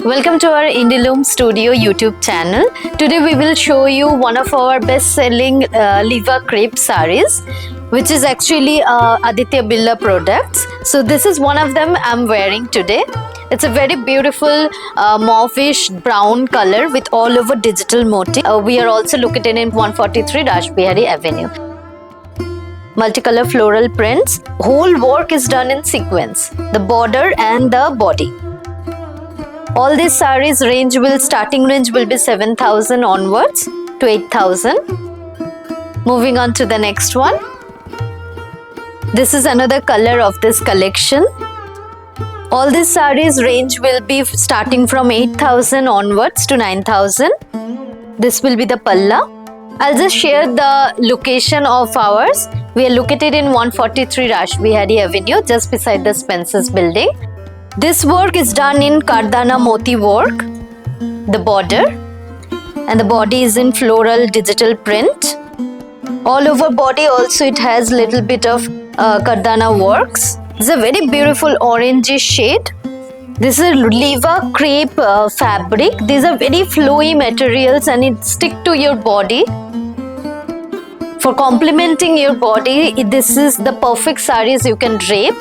Welcome to our Indiloom Studio YouTube channel. Today we will show you one of our best-selling Liva Crepe sarees, which is actually Aditya Birla products. So this is one of them I'm wearing today. It's a very beautiful mauve-ish brown color with all over digital motif. We are also located in 143 Rash Behari Avenue. Multicolor floral prints. Whole work is done in sequence. The border and the body. All these sarees starting range will be 7,000 onwards to 8,000. Moving on to the next one. This is another color of this collection. All these sarees range will be starting from 8,000 onwards to 9,000. This will be the palla. I'll just share the location of ours. We are located in 143 Rash Behari Avenue, just beside the Spencer's building. This work is done in Kardana Moti work, the border, and the body is in floral digital print. All over body also it has little bit of Kardana works. It's a very beautiful orangey shade. This is Liva Crepe fabric. These are very flowy materials and it stick to your body. For complementing your body, this is the perfect sarees you can drape.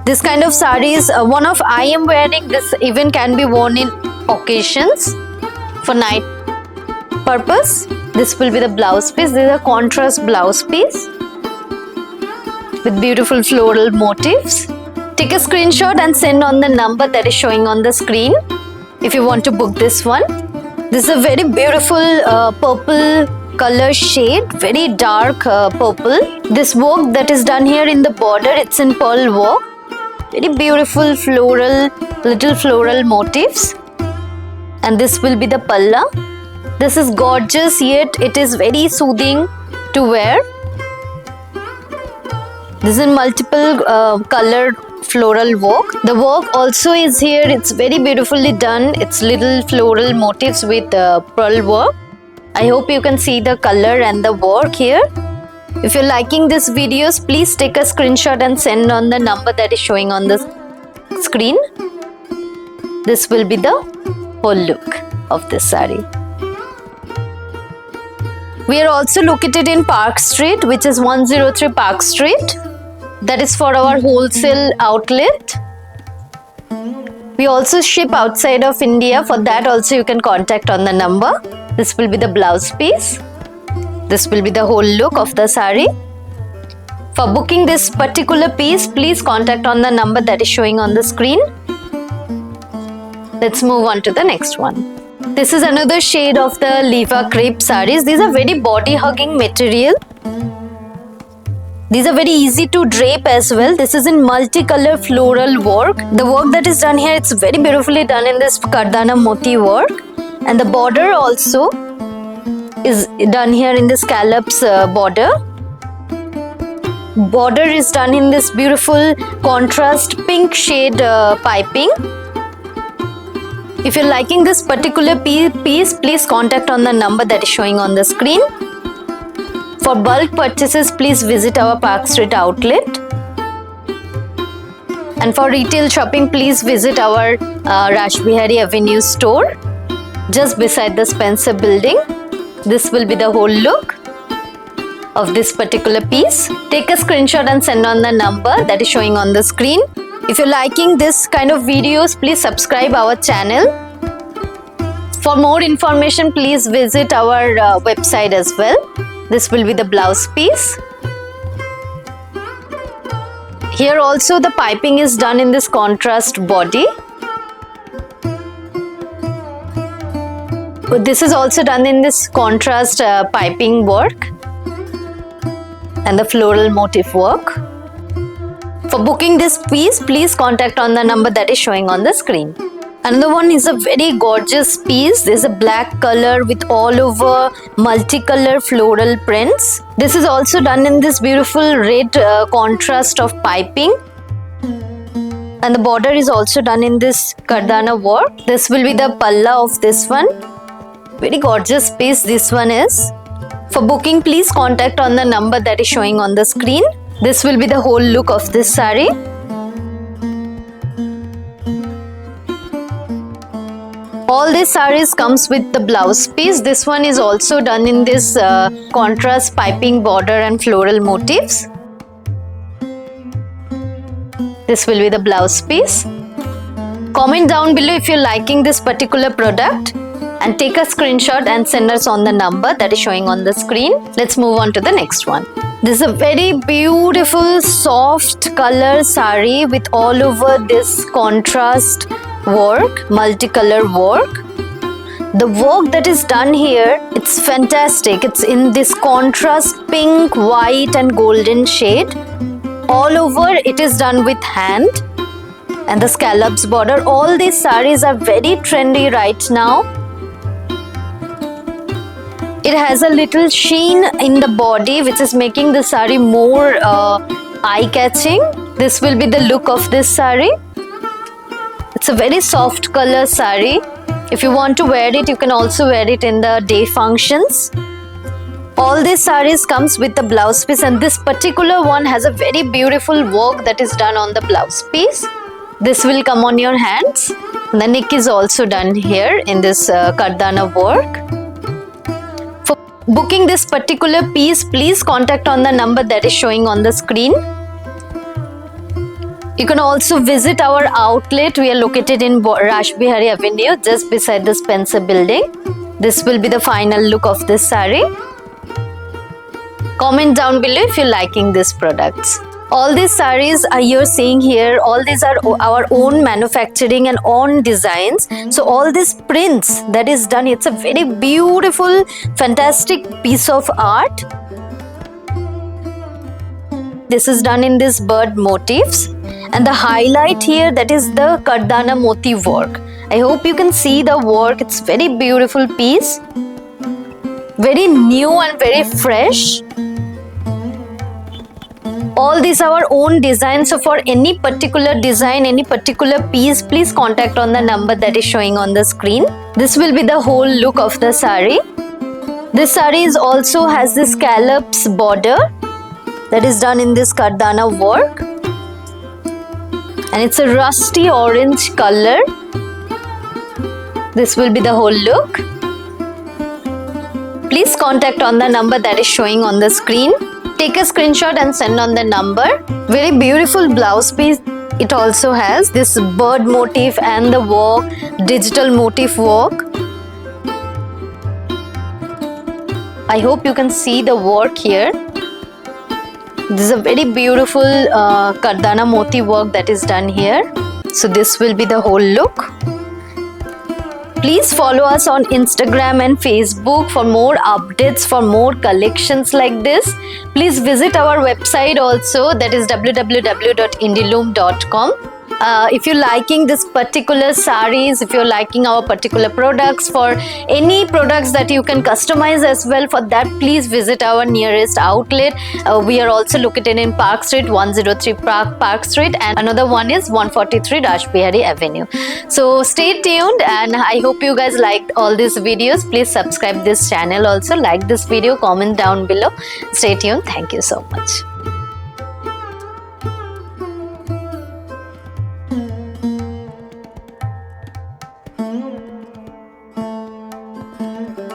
This kind of sarees, one of I am wearing, this even can be worn in occasions for night purpose. This will be the blouse piece. This is a contrast blouse piece with beautiful floral motifs. Take a screenshot and send on the number that is showing on the screen if you want to book this one. This is a very beautiful purple color shade, very dark purple. This work that is done here in the border, it's in pearl work. Very beautiful floral, little floral motifs. And this will be the palla. This is gorgeous, yet it is very soothing to wear. This is multiple colored floral work. The work also is here. It's very beautifully done. It's little floral motifs with pearl work. I hope you can see the color and the work here. If you're liking these videos, please take a screenshot and send on the number that is showing on the screen. This will be the whole look of this saree. We are also located in Park Street, which is 103 Park Street. That is for our wholesale outlet. We also ship outside of India. For that also you can contact on the number. This will be the blouse piece. This will be the whole look of the saree. For booking this particular piece, please contact on the number that is showing on the screen. Let's move on to the next one. This is another shade of the Liva Crepe sarees. These are very body hugging material. These are very easy to drape as well. This is in multicolor floral work. The work that is done here, it's very beautifully done in this Kardana Moti work. And the border also is done here in the scallops border. Border is done in this beautiful contrast pink shade piping. If you're liking this particular piece, please contact on the number that is showing on the screen. For bulk purchases, please visit our Park Street outlet. And for retail shopping, please visit our Rash Behari Avenue store, just beside the Spencer building. This will be the whole look of this particular piece. Take a screenshot and send on the number that is showing on the screen. If you're liking this kind of videos, please subscribe our channel. For more information, please visit our website as well. This will be the blouse piece. Here also the piping is done in this contrast body. This is also done in this contrast piping work and the floral motif work. For booking this piece, please contact on the number that is showing on the screen. Another one is a very gorgeous piece. This is a black color with all over multicolor floral prints. This is also done in this beautiful red contrast of piping. And the border is also done in this Kardana work. This will be the palla of this one. Very gorgeous piece this one is. For booking, please contact on the number that is showing on the screen. This will be the whole look of this saree. All these sarees comes with the blouse piece. This one is also done in this contrast piping border and floral motifs. This will be the blouse piece. Comment down below if you're liking this particular product and take a screenshot and send us on the number that is showing on the screen. Let's move on to the next one. This is a very beautiful soft color saree with all over this contrast work, multicolor work. The work that is done here, it's fantastic. It's in this contrast pink, white and golden shade. All over it is done with hand and the scallops border. All these sarees are very trendy right now. It has a little sheen in the body which is making the saree more eye-catching. This will be the look of this saree. It's a very soft color saree. If you want to wear it, you can also wear it in the day functions. All these sarees comes with the blouse piece, and this particular one has a very beautiful work that is done on the blouse piece. This will come on your hands. The neck is also done here in this kardana work. For booking this particular piece, please contact on the number that is showing on the screen. You can also visit our outlet. We are located in Rash, Behari Avenue, just beside the Spencer building. This will be the final look of this saree. Comment down below if you're liking these products. All these sarees you're seeing here, all these are our own manufacturing and own designs. So all these prints that is done, it's a very beautiful, fantastic piece of art. This is done in this bird motifs. And the highlight here, that is the kardana motif work. I hope you can see the work. It's very beautiful piece. Very new and very fresh. All these are our own designs. So for any particular design, any particular piece, please contact on the number that is showing on the screen. This will be the whole look of the saree. This saree also has this scallops border that is done in this kardana work. And it's a rusty orange color. This will be the whole look. Please contact on the number that is showing on the screen. Take a screenshot and send on the number. Very beautiful blouse piece. It also has this bird motif and the work, digital motif work. I hope you can see the work here. This is a very beautiful kardana motif work that is done here. So this will be the whole look. Please follow us on Instagram and Facebook for more updates, for more collections like this. Please visit our website also, that is www.indiloom.com. If you're liking this particular sarees, if you're liking our particular products, for any products that you can customize as well, for that please visit our nearest outlet. We are also located in Park Street, 103 Park Street, and another one is 143 Rash Behari Avenue. So stay tuned, and I hope you guys liked all these videos. Please subscribe this channel also, like this video, comment down below. Stay tuned. Thank you so much.